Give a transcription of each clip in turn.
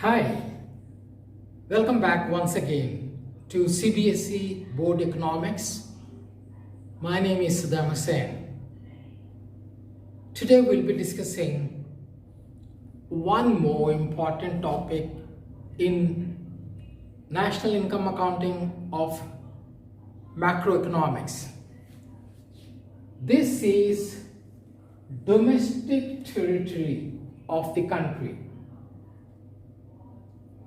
Hi, welcome back once again to CBSE Board Economics. My name is Saddam Hussain. Today we'll be discussing one more important topic in national income accounting of macroeconomics. This is domestic territory of the country.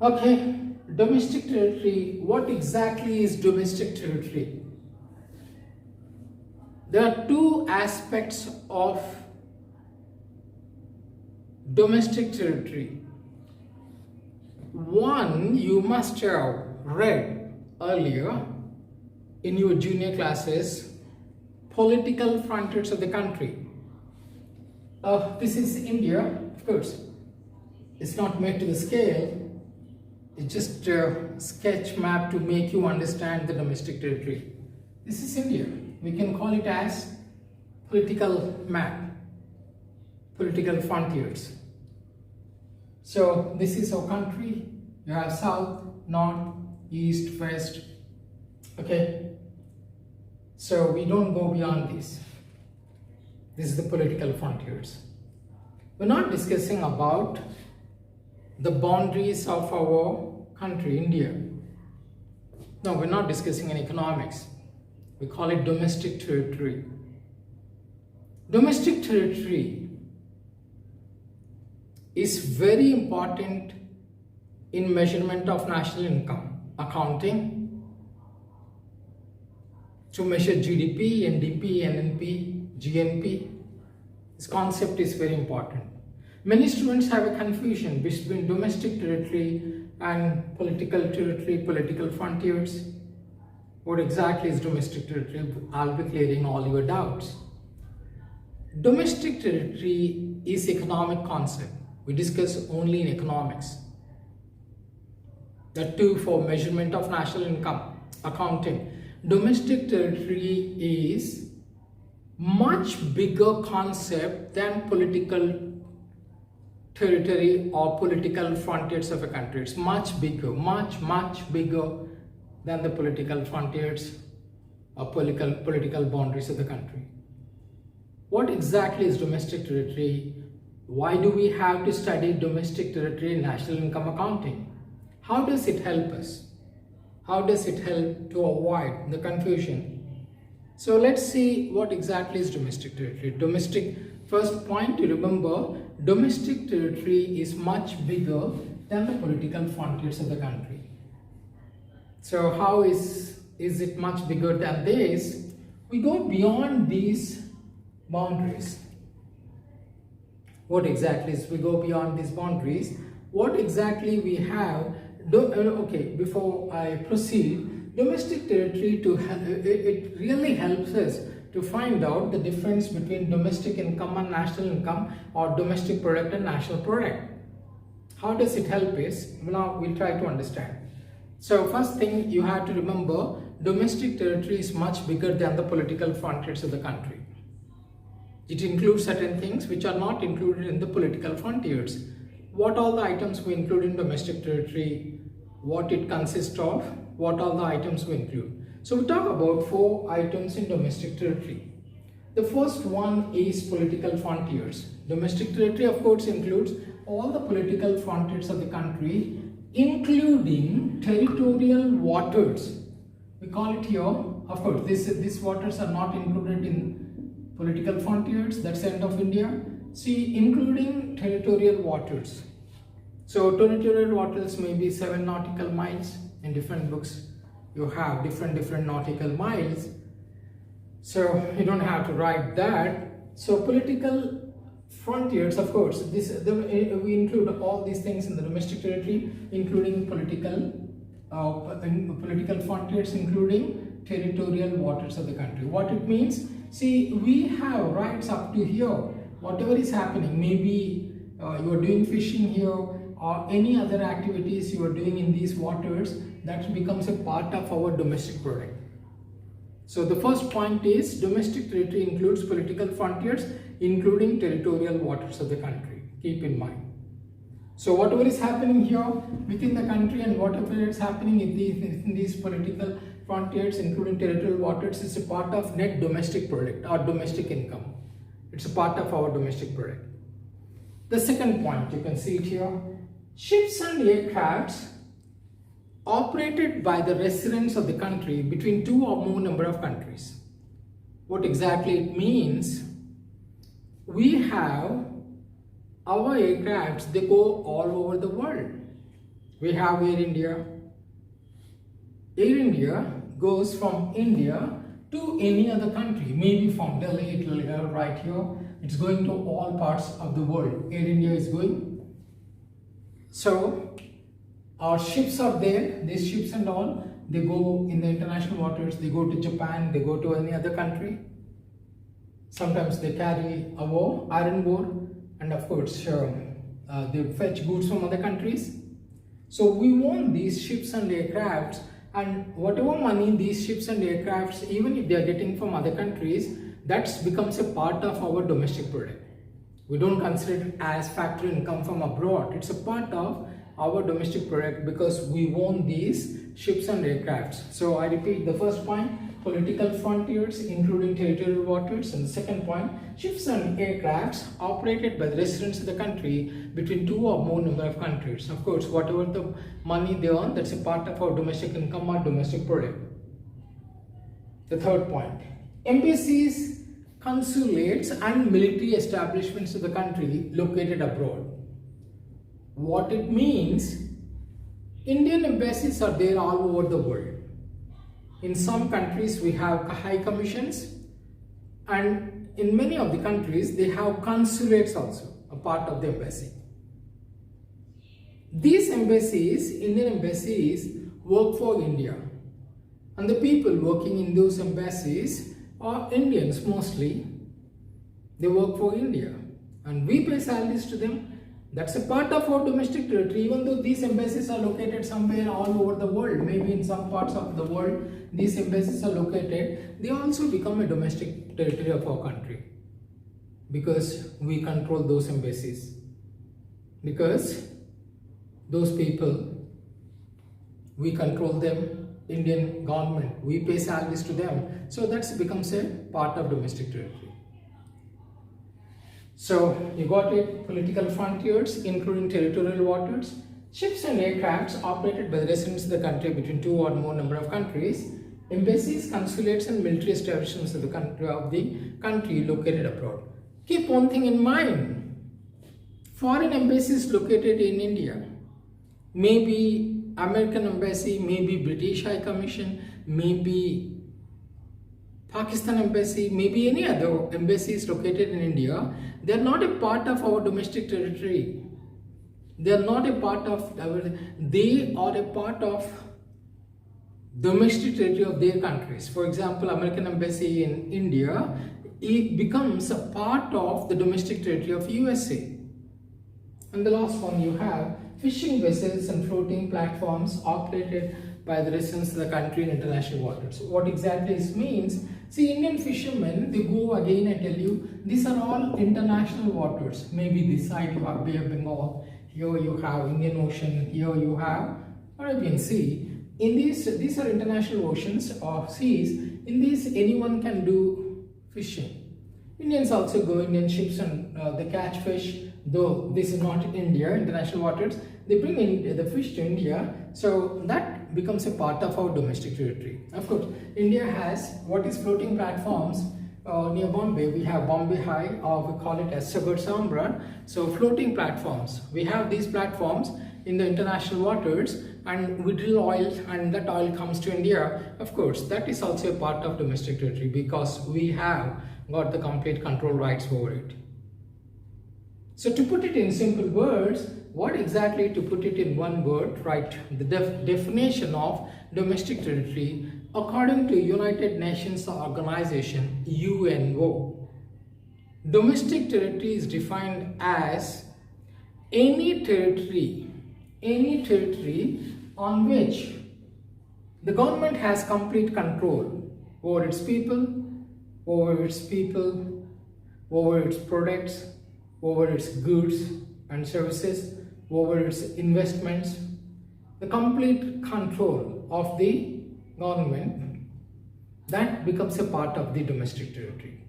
Okay, domestic territory. What exactly is domestic territory? There are two aspects of domestic territory. One, you must have read earlier in your junior classes, political frontiers of the country. This is India, of course. It's not made to the scale. It's just a sketch map to make you understand the domestic territory. This is India. We can call it as political map, political frontiers. So this is our country. You have south, north, east, west. Okay. So we don't go beyond this. This is the political frontiers. We're not discussing about the boundaries of our country, India. No, we're not discussing in economics. We call it domestic territory. Domestic territory is very important in measurement of national income accounting, to measure GDP, NDP, NNP, GNP. This concept is very important. Many students have a confusion between domestic territory and political territory, political frontiers. What exactly is domestic territory? I'll be clearing all your doubts. Domestic territory is economic concept. We discuss only in economics. The two for measurement of national income accounting. Domestic territory is much bigger concept than political territory or political frontiers of a country. It's much bigger, much bigger than the political frontiers or political boundaries of the country. What exactly is domestic territory? Why do we have to study domestic territory in national income accounting? How does it help us? How does it help to avoid the confusion? So let's see what exactly is domestic territory. First point to remember, domestic territory is much bigger than the political frontiers of the country. So how is it much bigger than this? We go beyond these boundaries. What exactly is we go beyond these boundaries? What exactly we have? Okay, before I proceed, domestic territory it really helps us to find out the difference between domestic income and national income, or domestic product and national product. How does it help us? Now we'll try to understand. So first thing you have to remember, domestic territory is much bigger than the political frontiers of the country. It includes certain things which are not included in the political frontiers. What all the items we include in domestic territory, what it consists of, what all the items we include. So we talk about 4 items in domestic territory. The first one is political frontiers. Domestic territory, of course, includes all the political frontiers of the country, including territorial waters. We call it here, of course, these waters are not included in political frontiers, that's the end of India. See, including territorial waters. So territorial waters may be 7 nautical miles. In different books you have different nautical miles, so you don't have to write that. So political frontiers, of course, we include all these things in the domestic territory, including political frontiers, including territorial waters of the country. What it means, see, we have rights up to here. Whatever is happening, maybe you are doing fishing here or any other activities you are doing in these waters, that becomes a part of our domestic product. So the first point is domestic territory includes political frontiers, including territorial waters of the country. Keep in mind. So whatever is happening here within the country and whatever is happening in these political frontiers, including territorial waters, is a part of net domestic product or domestic income. It's a part of our domestic product. The second point, you can see it here. Ships and aircrafts operated by the residents of the country between two or more number of countries. What exactly it means? We have our aircrafts, they go all over the world. We have Air India. Air India goes from India to any other country. Maybe from Delhi, it will go right here. It's going to all parts of the world. Air India is going. So our ships are there, these ships and all, they go in the international waters, they go to Japan, they go to any other country. Sometimes they carry a war, iron ore, and of course they fetch goods from other countries. So we want these ships and aircrafts, and whatever money these ships and aircrafts, even if they are getting from other countries, that becomes a part of our domestic product. We don't consider it as factory income from abroad. It's a part of our domestic product because we own these ships and aircrafts. So I repeat the first point, political frontiers including territorial waters, and the second point, ships and aircrafts operated by the residents of the country between two or more number of countries. Of course, whatever the money they earn, that's a part of our domestic income or domestic product. The third point, embassies, consulates and military establishments of the country located abroad. What it means, Indian embassies are there all over the world. In some countries we have high commissions, and in many of the countries they have consulates also, a part of the embassy. These embassies, Indian embassies, work for India, and the people working in those embassies are Indians mostly. They work for India and we pay salaries to them. That's a part of our domestic territory. Even though these embassies are located somewhere all over the world, maybe in some parts of the world these embassies are located, they also become a domestic territory of our country because we control those embassies, because those people, we control them, Indian government, we pay salaries to them, so that becomes a part of domestic territory. So you got it, political frontiers including territorial waters, ships and aircrafts operated by the residents of the country between two or more number of countries, embassies, consulates and military establishments of the country located abroad. Keep one thing in mind, foreign embassies located in India, maybe American embassy, maybe British High Commission, maybe Pakistan embassy, maybe any other embassies located in India, they are not a part of our domestic territory. They are not a part of they are a part of domestic territory of their countries. For example, American embassy in India, it becomes a part of the domestic territory of USA. And the last one, you have fishing vessels and floating platforms operated by the residents of the country in international waters. What exactly this means? See, Indian fishermen, they go again, I tell you, these are all international waters. Maybe this side you have Bay of Bengal, here you have Indian Ocean, here you have Arabian Sea. In these are international oceans or seas. In these, anyone can do fishing. Indians also go in ships and they catch fish, though this is not India, international waters. They bring in the fish to India, so that becomes a part of our domestic territory. Of course, India has what is floating platforms near Bombay. We have Bombay High, or we call it as Sagar Samran. So floating platforms. We have these platforms in the international waters, and we drill oil, and that oil comes to India. Of course, that is also a part of domestic territory because we have got the complete control rights over it. So to put it in simple words, what exactly, to put it in one word, right, the definition of domestic territory according to United Nations Organization, UNO. Domestic territory is defined as any territory on which the government has complete control over its people, over its products, over its goods and services, over its investments, the complete control of the government, that becomes a part of the domestic territory.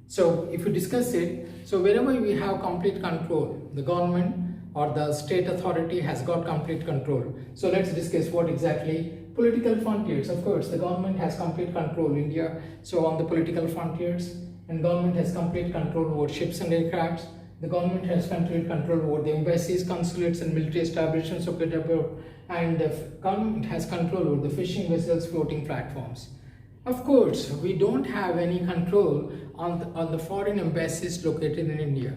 So if you discuss it, so wherever we have complete control, the government or the state authority has got complete control. So let's discuss what exactly political frontiers. Of course, the government has complete control in India. So on the political frontiers, and government has complete control over ships and aircrafts. The government has complete control over the embassies, consulates and military establishments located abroad, and the government has control over the fishing vessels, floating platforms. Of course, we don't have any control on the foreign embassies located in India.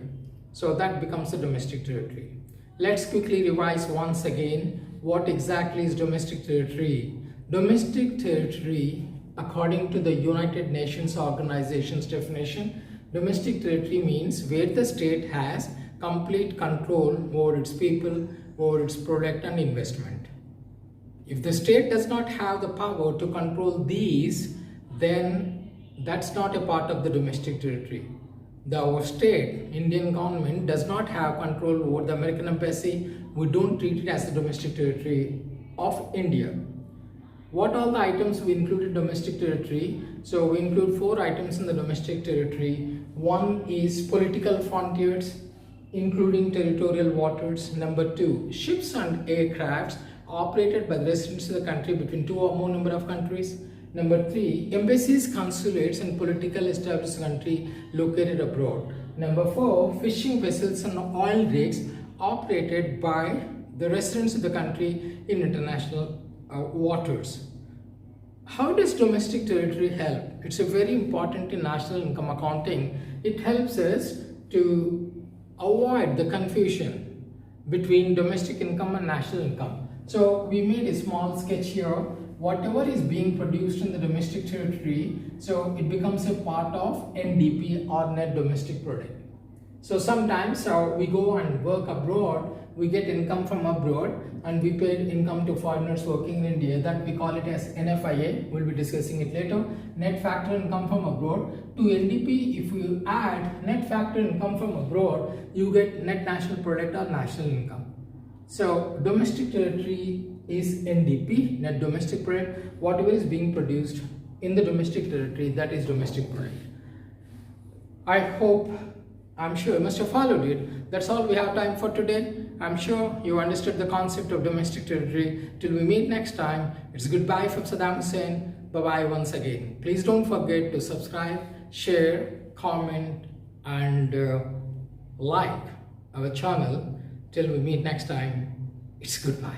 So that becomes the domestic territory. Let's quickly revise once again what exactly is domestic territory. Domestic territory, according to the United Nations Organization's definition, domestic territory means where the state has complete control over its people, over its product and investment. If the state does not have the power to control these, then that's not a part of the domestic territory. Our state, Indian government, does not have control over the American embassy. We don't treat it as the domestic territory of India. What all the items we include in domestic territory? So we include 4 items in the domestic territory. One is political frontiers, including territorial waters. Number 2, ships and aircrafts operated by the residents of the country between 2 or more number of countries. Number 3, embassies, consulates and political established country located abroad. Number 4, fishing vessels and oil rigs operated by the residents of the country in international waters. How does domestic territory help? It's a very important in national income accounting. It helps us to avoid the confusion between domestic income and national income. So we made a small sketch here. Whatever is being produced in the domestic territory, so it becomes a part of NDP or net domestic product. So sometimes we go and work abroad, we get income from abroad and we pay income to foreigners working in India. That we call it as NFIA. We'll be discussing it later. Net factor income from abroad. To NDP, if you add net factor income from abroad, you get net national product or national income. So domestic territory is NDP, net domestic product. Whatever is being produced in the domestic territory, that is domestic product. I'm sure you must have followed it. That's all we have time for today. I'm sure you understood the concept of domestic territory. Till we meet next time, it's goodbye from Saddam Hussain. Bye-bye once again. Please don't forget to subscribe, share, comment and like our channel. Till we meet next time, it's goodbye.